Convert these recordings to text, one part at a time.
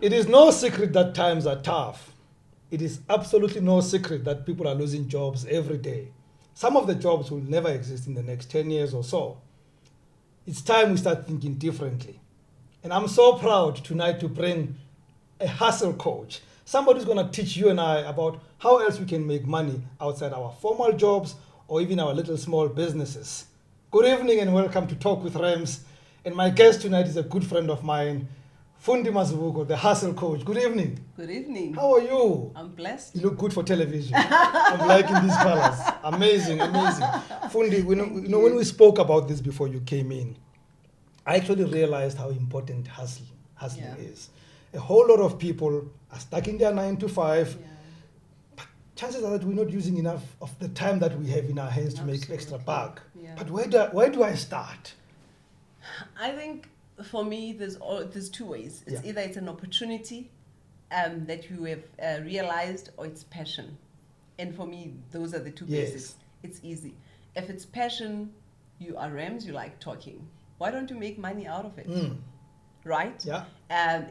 It is no secret that times are tough. It is absolutely no secret that people are losing jobs every day. Some of the jobs will never exist in the next 10 years or so. It's time we start thinking differently. And I'm so proud tonight to bring a hustle coach, somebody who's going to teach you and I about how else we can make money outside our formal jobs or even our little small businesses. Good evening and welcome to Talk with Rams. And my guest tonight is a good friend of mine, Fundi Mazibuko, the hustle coach. Good evening. Good evening. How are you? I'm blessed. You look good for television. I'm liking these colors. Amazing, amazing. Fundi, when we spoke about this before you came in, I actually realized how important hustling is. A whole lot of people are stuck in their 9 to 5. Yeah. But chances are that we're not using enough of the time that we have in our hands to make extra buck. Yeah. But where do I start? I think for me, there's two ways. It's either it's an opportunity that you have realized, or it's passion. And for me, those are the two basics. It's easy. If it's passion, you are Rams, you like talking. Why don't you make money out of it? Right? Yeah.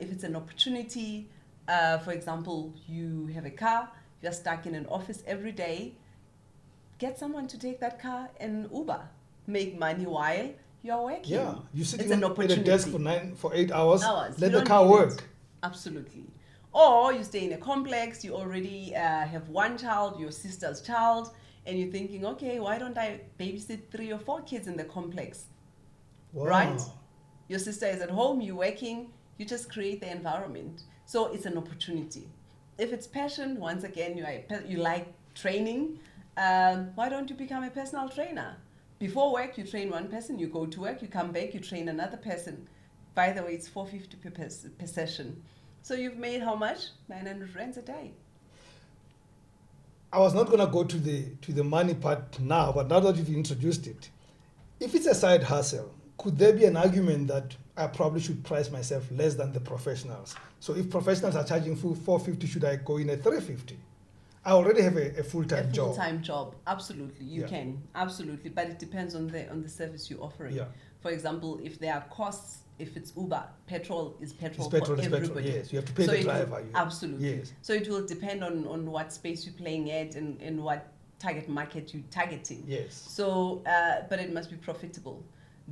If it's an opportunity, for example, you have a car, you're stuck in an office every day, get someone to take that car and Uber. Make money while you're working. Yeah, you sit It's at an a opportunity. desk for 8 hours. You Let the don't car need work. it. Absolutely. Or you stay in a complex, you already have one child, your sister's child, and you're thinking, okay, why don't I babysit 3 or 4 kids in the complex? Wow. Right? Your sister is at home, you're working, you just create the environment. So it's an opportunity. If it's passion, once again, you like training, why don't you become a personal trainer? Before work, you train one person, you go to work, you come back, you train another person. By the way, it's $450 per session. So you've made how much? 900 rands a day. I was not going to go to the money part now, but now that you've introduced it, if it's a side hustle, could there be an argument that I probably should price myself less than the professionals? So if professionals are charging $450, should I go in at $350? I already have a full-time job. A full-time job, absolutely. You can, absolutely. But it depends on the service you're offering. Yeah. For example, if there are costs, if it's Uber, petrol is petrol for everybody. Petrol, yes. You have to pay the driver. Absolutely. Yes. So it will depend on what space you're playing at and what target market you're targeting. Yes. So, but it must be profitable.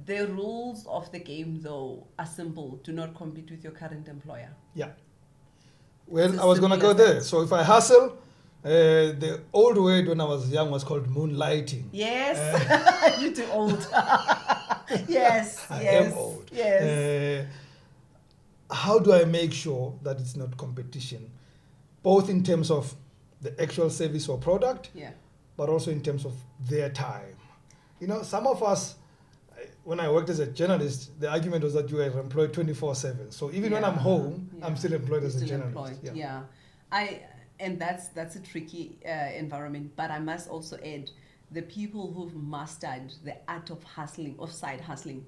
The rules of the game, though, are simple. Do not compete with your current employer. Yeah. Well, I was going to go there. So if I hustle, the old word when I was young was called moonlighting. Yes. You're too old. Yes. I am old. Yes. How do I make sure that it's not competition, both in terms of the actual service or product, but also in terms of their time? You know, some of us, when I worked as a journalist, the argument was that you were employed 24/7. So even when I'm home, I'm still employed as a journalist. And that's a tricky environment. But I must also add, the people who've mastered the art of hustling, of side hustling,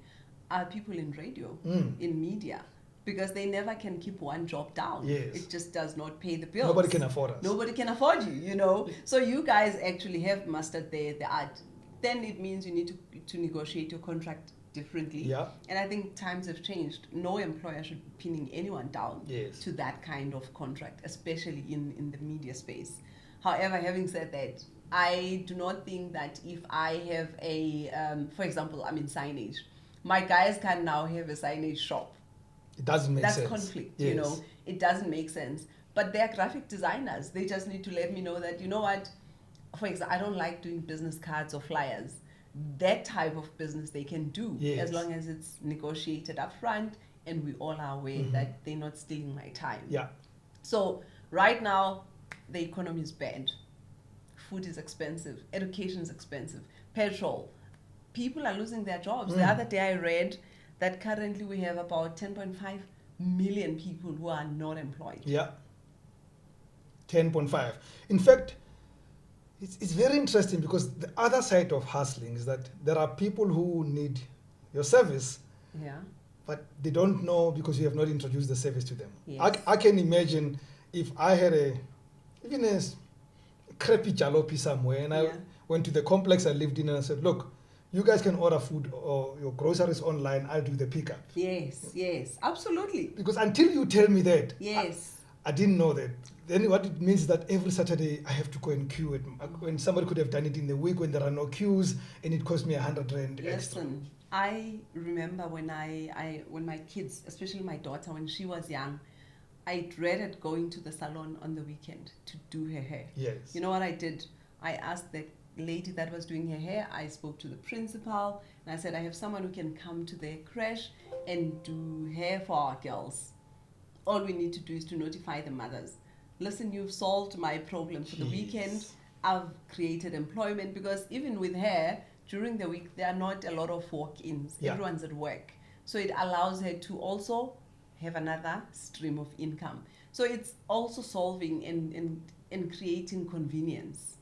are people in radio, in media, because they never can keep one job down. Yes. It just does not pay the bills. Nobody can afford us. Nobody can afford you, you know. So you guys actually have mastered the art. Then it means you need to negotiate your contract differently. Yeah. And I think times have changed. No employer should be pinning anyone down to that kind of contract, especially in the media space. However, having said that, I do not think that if I have for example, I'm in signage, my guys can now have a signage shop. It doesn't make sense. That's conflict, you know. It doesn't make sense. But they're graphic designers. They just need to let me know that, you know what, for example, I don't like doing business cards or flyers. That type of business they can do as long as it's negotiated up front and we all are aware that they're not stealing my time. Yeah. So right now, the economy is bad. Food is expensive. Education is expensive. Petrol. People are losing their jobs. The other day I read that currently we have about 10.5 million people who are not employed. Yeah. 10.5. In fact, it's very interesting because the other side of hustling is that there are people who need your service, but they don't know because you have not introduced the service to them. Yes. I can imagine if I had even a crappy jalopy somewhere and I went to the complex I lived in and I said, look, You guys can order food or your groceries online. I'll do the pickup. Yes, absolutely. Because until you tell me that, Yes. I didn't know that. Then what it means is that every Saturday I have to go and queue it. When somebody could have done it in the week when there are no queues and it cost me 100 rand extra. Listen, I remember when when my kids, especially my daughter, when she was young, I dreaded going to the salon on the weekend to do her hair. Yes. You know what I did? I asked the lady that was doing her hair, I spoke to the principal, and I said, I have someone who can come to the creche and do hair for our girls. All we need to do is to notify the mothers. Listen, you've solved my problem for the weekend. I've created employment, because even with hair, during the week, there are not a lot of walk-ins. Yeah. Everyone's at work. So it allows her to also have another stream of income. So it's also solving and creating convenience.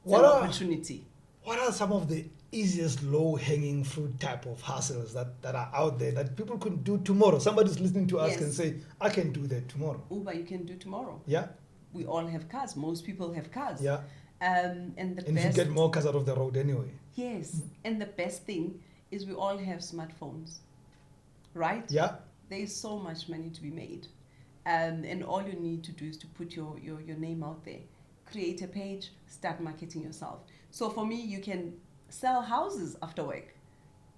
It's an opportunity. What are some of the easiest low-hanging fruit type of hustles that are out there that people can do tomorrow? Somebody's listening to us Yes. can say, I can do that tomorrow. Uber, you can do tomorrow. Yeah? We all have cars. Most people have cars. Yeah. And And if you get more cars out of the road anyway. Yes, and the best thing is we all have smartphones, right? Yeah? There is so much money to be made. And all you need to do is to put your name out there. Create a page, start marketing yourself. So for me, you can sell houses after work.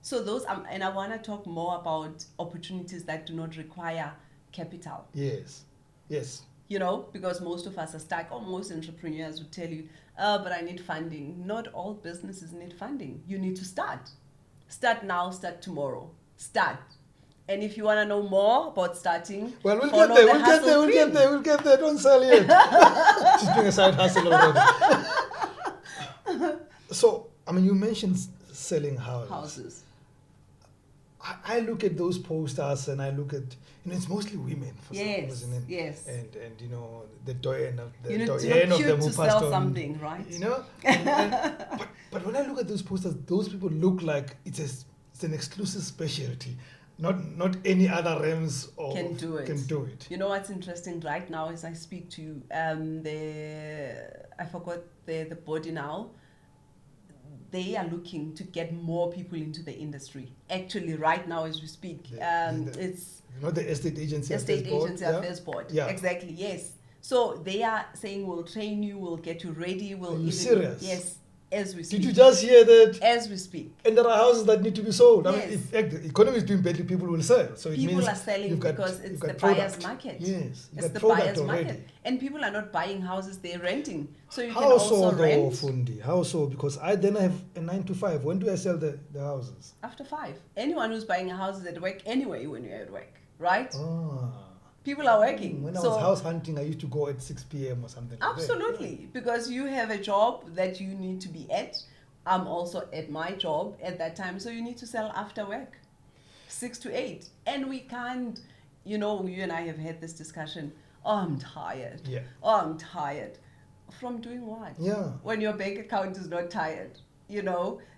So those, and I want to talk more about opportunities that do not require capital. Yes. Yes. You know, because most of us are stuck, or most entrepreneurs would tell you, oh, but I need funding. Not all businesses need funding. You need to start. Start now, start tomorrow. Start. And if you want to know more about starting, well, we'll get there. We'll get there. Don't sell yet. She's doing a side hustle already. So, I mean, you mentioned selling houses. I look at those posters and I look at, it's mostly women for some reason. Yes. And the doyen of the you need doyen to of them who to passed sell on. Something, right? But when I look at those posters, those people look like it's an exclusive specialty. Not any other realms can do it. You know what's interesting right now as I speak to you, I forgot the body now. They are looking to get more people into the industry. Actually, right now as we speak, it's the estate agency affairs board. Yeah. Exactly. Yes. So they are saying we'll train you, we'll get you ready. Are you serious? Yes. As we speak. Did you just hear that? As we speak. And there are houses that need to be sold. Yes. I mean, if the economy is doing badly, people will sell. So it people means are selling because it's the buyer's market. Yes, it's the buyer's market. And people are not buying houses, they're renting. So you can also rent. How so, Fundi? How so? Because I have a 9 to 5. When do I sell the houses? After 5. Anyone who's buying a house is at work anyway when you're at work, right? People are working. When I was house hunting, I used to go at 6 p.m. or something like that. Absolutely, because you have a job that you need to be at. I'm also at my job at that time, so you need to sell after work, 6 to 8. And we can't, you and I have had this discussion, oh, I'm tired. Yeah. Oh, I'm tired. From doing what? Yeah. When your bank account is not tired,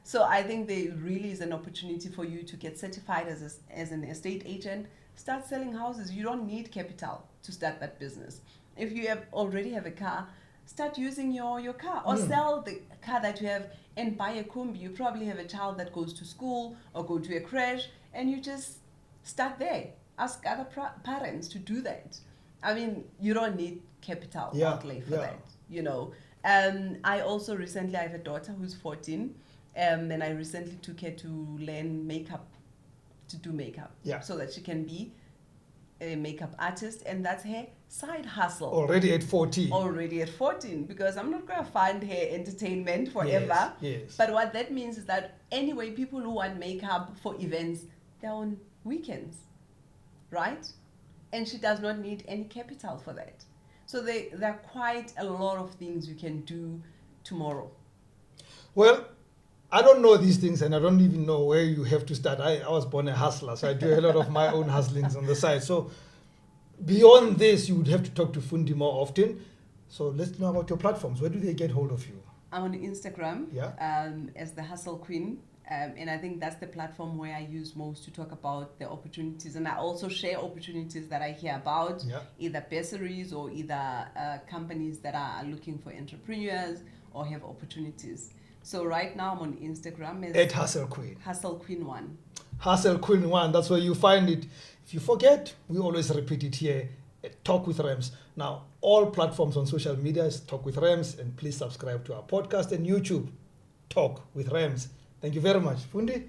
So I think there really is an opportunity for you to get certified as an estate agent. Start selling houses. You don't need capital to start that business. If you already have a car, start using your car, or sell the car that you have and buy a combi. You probably have a child that goes to school or go to a creche, and you just start there. Ask other parents to do that. I mean, you don't need capital outlay for that, I also recently, I have a daughter who's 14, and I recently took her to learn to do makeup, so that she can be a makeup artist, and that's her side hustle. Already at 14. Because I'm not going to fund her entertainment forever. Yes. But what that means is that anyway, people who want makeup for events, they're on weekends, right? And she does not need any capital for that. So there are quite a lot of things you can do tomorrow. Well, I don't know these things, and I don't even know where you have to start. I was born a hustler, so I do a lot of my own hustlings on the side. So beyond this, you would have to talk to Fundi more often. So let's know about your platforms. Where do they get hold of you? I'm on Instagram as the Hustle Queen. And I think that's the platform where I use most to talk about the opportunities. And I also share opportunities that I hear about, either bursaries or either companies that are looking for entrepreneurs or have opportunities. So right now I'm on Instagram as At Hustle Queen. Hustle Queen 1. Hustle Queen 1, that's where you find it. If you forget, we always repeat it here. Talk with Rams. Now, all platforms on social media is Talk with Rams, and please subscribe to our podcast and YouTube, Talk with Rams. Thank you very much. Fundi,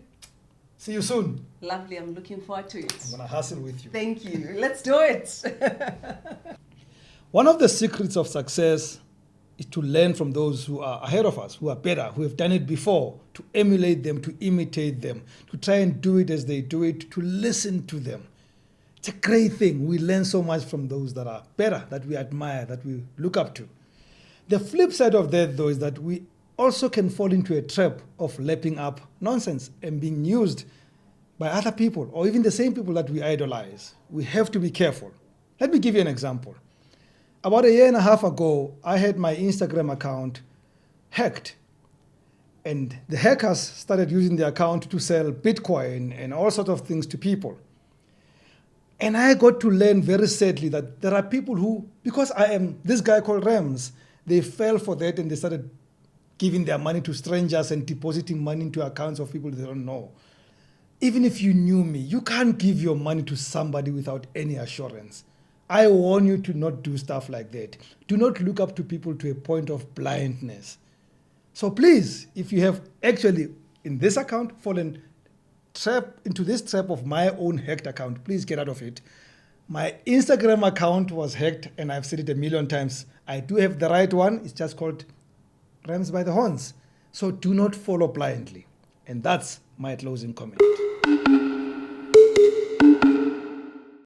see you soon. Lovely. I'm looking forward to it. I'm going to hustle with you. Thank you. Let's do it. One of the secrets of success is to learn from those who are ahead of us, who are better, who have done it before, to emulate them, to imitate them, to try and do it as they do it, to listen to them. It's a great thing. We learn so much from those that are better, that we admire, that we look up to. The flip side of that, though, is that we also can fall into a trap of lapping up nonsense and being used by other people, or even the same people that we idolize. We have to be careful. Let me give you an example. About a year and a half ago, I had my Instagram account hacked. And the hackers started using the account to sell Bitcoin and all sorts of things to people. And I got to learn very sadly that there are people who, because I am this guy called Rams, they fell for that and they started giving their money to strangers and depositing money into accounts of people they don't know. Even if you knew me, you can't give your money to somebody without any assurance. I warn you to not do stuff like that. Do not look up to people to a point of blindness. So please, if you have actually in this account fallen into this trap of my own hacked account, please get out of it. My Instagram account was hacked, and I've said it a million times. I do have the right one. It's just called Rams by the Horns. So do not follow blindly. And that's my closing comment.